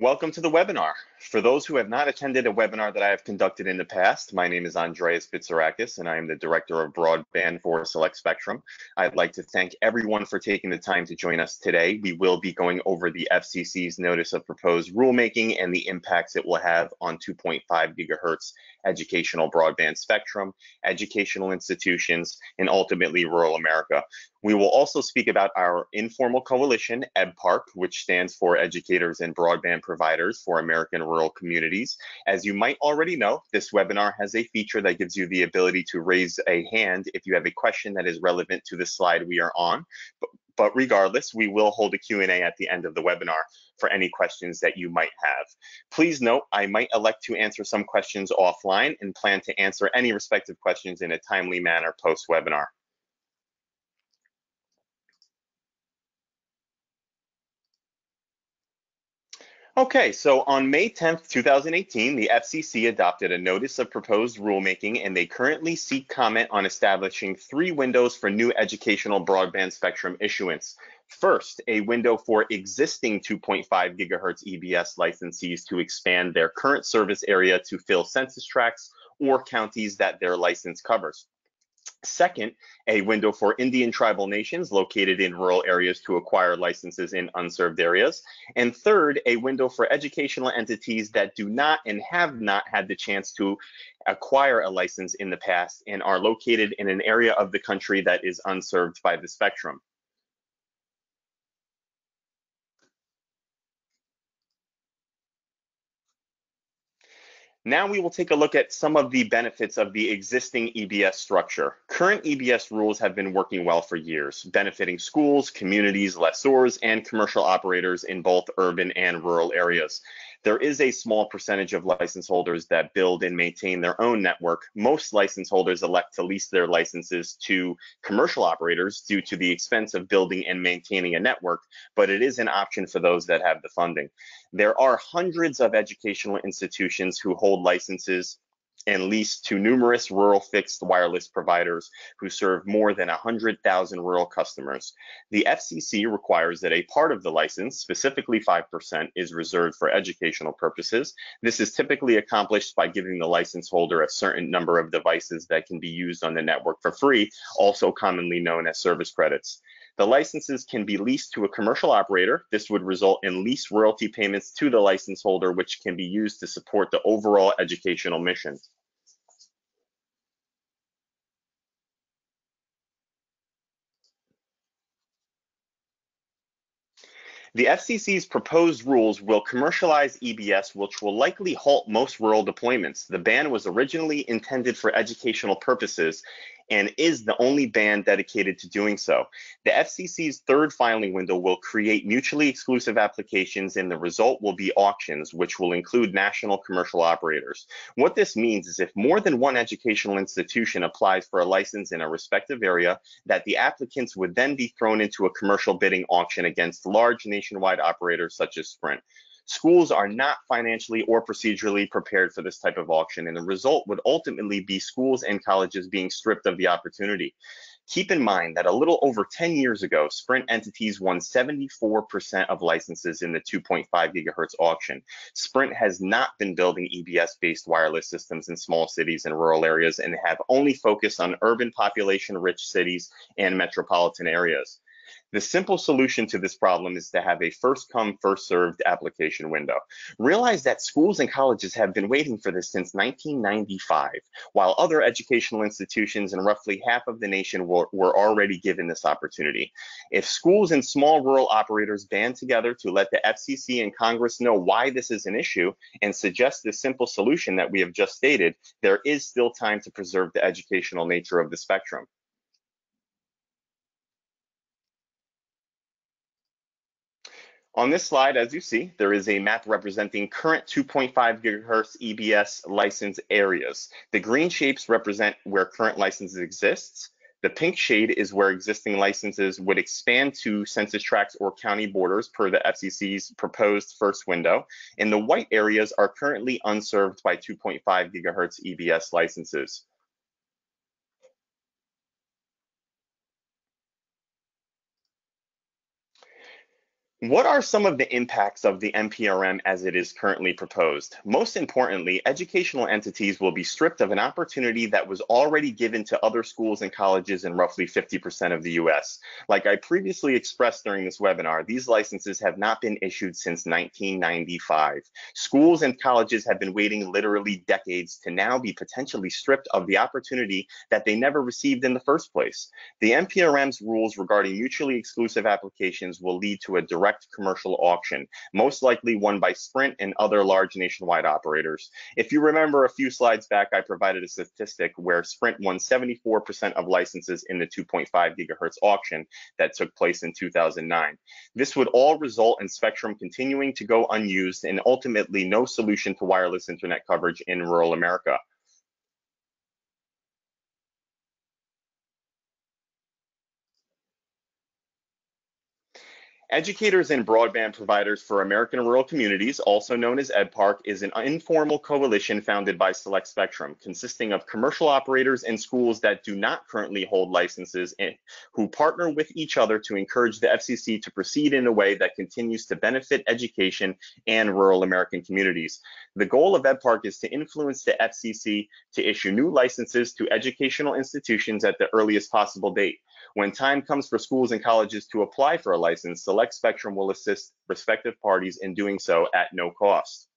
Welcome to the webinar. For those who have not attended a webinar that I have conducted in the past, my name is Andreas Bitsarakis, and I am the Director of Broadband for Select Spectrum. I'd like to thank everyone for taking the time to join us today. We will be going over the FCC's Notice of Proposed Rulemaking and the impacts it will have on 2.5 gigahertz educational broadband spectrum, educational institutions, and ultimately rural America. We will also speak about our informal coalition, EBPARC, which stands for Educators and Broadband Providers for American Rural Communities. As you might already know, this webinar has a feature that gives you the ability to raise a hand if you have a question that is relevant to the slide we are on. But regardless, we will hold a Q&A at the end of the webinar for any questions that you might have. Please note, I might elect to answer some questions offline and plan to answer any respective questions in a timely manner post-webinar. Okay, so on May 10th, 2018, the FCC adopted a Notice of Proposed Rulemaking, and they currently seek comment on establishing 3 windows for new educational broadband spectrum issuance. First, a window for existing 2.5 gigahertz EBS licensees to expand their current service area to fill census tracts or counties that their license covers. Second, a window for Indian tribal nations located in rural areas to acquire licenses in unserved areas. And third, a window for educational entities that do not and have not had the chance to acquire a license in the past and are located in an area of the country that is unserved by the spectrum. Now we will take a look at some of the benefits of the existing EBS structure. Current EBS rules have been working well for years, benefiting schools, communities, lessors, and commercial operators in both urban and rural areas. There is a small percentage of license holders that build and maintain their own network. Most license holders elect to lease their licenses to commercial operators due to the expense of building and maintaining a network, but it is an option for those that have the funding. There are hundreds of educational institutions who hold licenses and lease to numerous rural fixed wireless providers who serve more than 100,000 rural customers. The FCC requires that a part of the license, specifically 5%, is reserved for educational purposes. This is typically accomplished by giving the license holder a certain number of devices that can be used on the network for free, also commonly known as service credits. The licenses can be leased to a commercial operator. This would result in lease royalty payments to the license holder, which can be used to support the overall educational mission. The FCC's proposed rules will commercialize EBS, which will likely halt most rural deployments. The ban was originally intended for educational purposes and is the only ban dedicated to doing so. The FCC's third filing window will create mutually exclusive applications, and the result will be auctions, which will include national commercial operators. What this means is if more than one educational institution applies for a license in a respective area, that the applicants would then be thrown into a commercial bidding auction against large nationwide operators such as Sprint. Schools are not financially or procedurally prepared for this type of auction, and the result would ultimately be schools and colleges being stripped of the opportunity. Keep in mind that a little over 10 years ago, Sprint entities won 74% of licenses in the 2.5 gigahertz auction. Sprint has not been building EBS-based wireless systems in small cities and rural areas and have only focused on urban population-rich cities and metropolitan areas. The simple solution to this problem is to have a first-come, first-served application window. Realize that schools and colleges have been waiting for this since 1995, while other educational institutions and roughly half of the nation were already given this opportunity. If schools and small rural operators band together to let the FCC and Congress know why this is an issue and suggest the simple solution that we have just stated, there is still time to preserve the educational nature of the spectrum. On this slide, as you see, there is a map representing current 2.5 gigahertz EBS license areas. The green shapes represent where current licenses exist. The pink shade is where existing licenses would expand to census tracts or county borders per the FCC's proposed first window. And the white areas are currently unserved by 2.5 gigahertz EBS licenses. What are some of the impacts of the NPRM as it is currently proposed? Most importantly, educational entities will be stripped of an opportunity that was already given to other schools and colleges in roughly 50% of the US. Like I previously expressed during this webinar, these licenses have not been issued since 1995. Schools and colleges have been waiting literally decades to now be potentially stripped of the opportunity that they never received in the first place. The NPRM's rules regarding mutually exclusive applications will lead to a direct commercial auction, most likely won by Sprint and other large nationwide operators. If you remember a few slides back, I provided a statistic where Sprint won 74% of licenses in the 2.5 gigahertz auction that took place in 2009. This would all result in spectrum continuing to go unused and ultimately no solution to wireless internet coverage in rural America. Educators and Broadband Providers for American Rural Communities, also known as EBPARC, is an informal coalition founded by Select Spectrum, consisting of commercial operators and schools that do not currently hold licenses and who partner with each other to encourage the FCC to proceed in a way that continues to benefit education and rural American communities. The goal of EBPARC is to influence the FCC to issue new licenses to educational institutions at the earliest possible date. When time comes for schools and colleges to apply for a license, Select Spectrum will assist respective parties in doing so at no cost.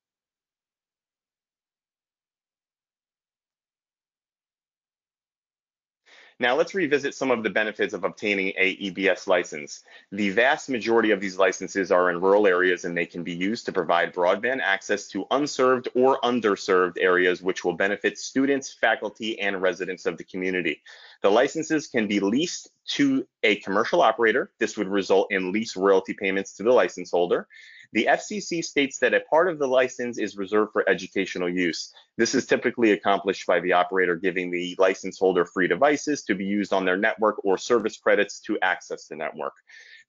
Now let's revisit some of the benefits of obtaining a EBS license. The vast majority of these licenses are in rural areas and they can be used to provide broadband access to unserved or underserved areas, which will benefit students, faculty, and residents of the community. The licenses can be leased to a commercial operator. This would result in lease royalty payments to the license holder. The FCC states that a part of the license is reserved for educational use. This is typically accomplished by the operator giving the license holder free devices to be used on their network or service credits to access the network.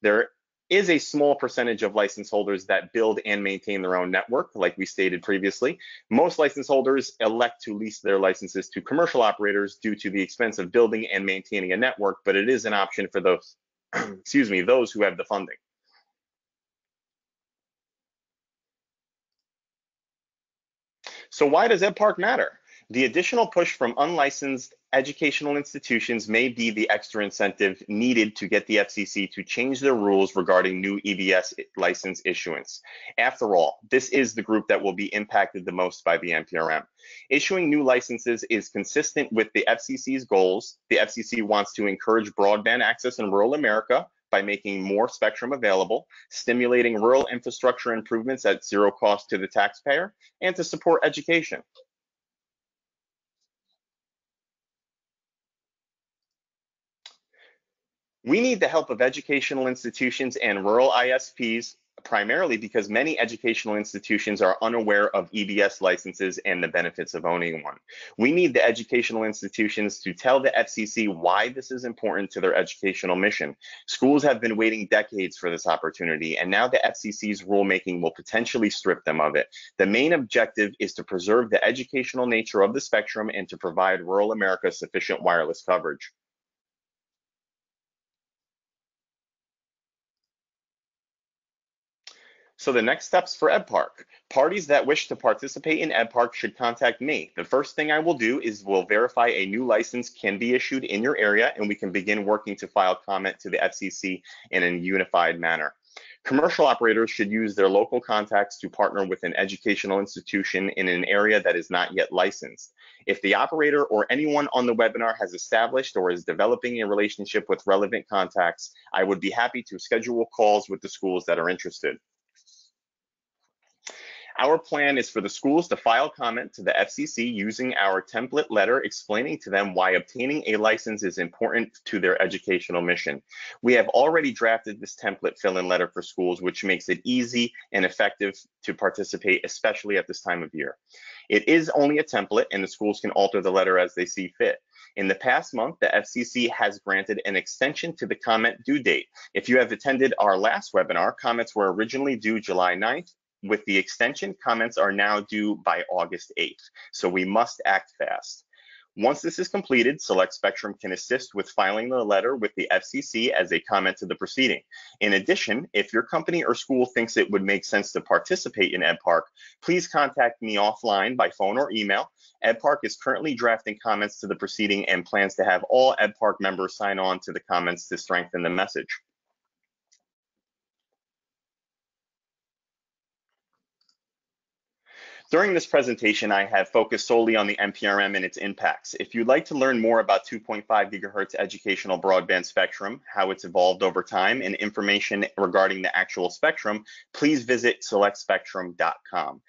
There is a small percentage of license holders that build and maintain their own network, like we stated previously. Most license holders elect to lease their licenses to commercial operators due to the expense of building and maintaining a network, but it is an option for those, those who have the funding. So why does EBPARC matter? The additional push from unlicensed educational institutions may be the extra incentive needed to get the FCC to change their rules regarding new EBS license issuance. After all, this is the group that will be impacted the most by the NPRM. Issuing new licenses is consistent with the FCC's goals. The FCC wants to encourage broadband access in rural America by making more spectrum available, stimulating rural infrastructure improvements at zero cost to the taxpayer, and to support education. We need the help of educational institutions and rural ISPs, primarily because many educational institutions are unaware of EBS licenses and the benefits of owning one. We need the educational institutions to tell the FCC why this is important to their educational mission. Schools have been waiting decades for this opportunity, and now the FCC's rulemaking will potentially strip them of it. The main objective is to preserve the educational nature of the spectrum and to provide rural America sufficient wireless coverage. So the next steps for EBPARC. Parties that wish to participate in EBPARC should contact me. The first thing I will do is we'll verify a new license can be issued in your area, and we can begin working to file comment to the FCC in a unified manner. Commercial operators should use their local contacts to partner with an educational institution in an area that is not yet licensed. If the operator or anyone on the webinar has established or is developing a relationship with relevant contacts, I would be happy to schedule calls with the schools that are interested. Our plan is for the schools to file comment to the FCC using our template letter explaining to them why obtaining a license is important to their educational mission. We have already drafted this template fill-in letter for schools, which makes it easy and effective to participate, especially at this time of year. It is only a template, and the schools can alter the letter as they see fit. In the past month, the FCC has granted an extension to the comment due date. If you have attended our last webinar, comments were originally due July 9th. With the extension, comments are now due by August 8th, so we must act fast. Once this is completed, Select Spectrum can assist with filing the letter with the FCC as a comment to the proceeding. In addition, if your company or school thinks it would make sense to participate in EBPARC, please contact me offline by phone or email. EBPARC is currently drafting comments to the proceeding and plans to have all EBPARC members sign on to the comments to strengthen the message. During this presentation, I have focused solely on the NPRM and its impacts. If you'd like to learn more about 2.5 gigahertz educational broadband spectrum, how it's evolved over time, and information regarding the actual spectrum, please visit selectspectrum.com.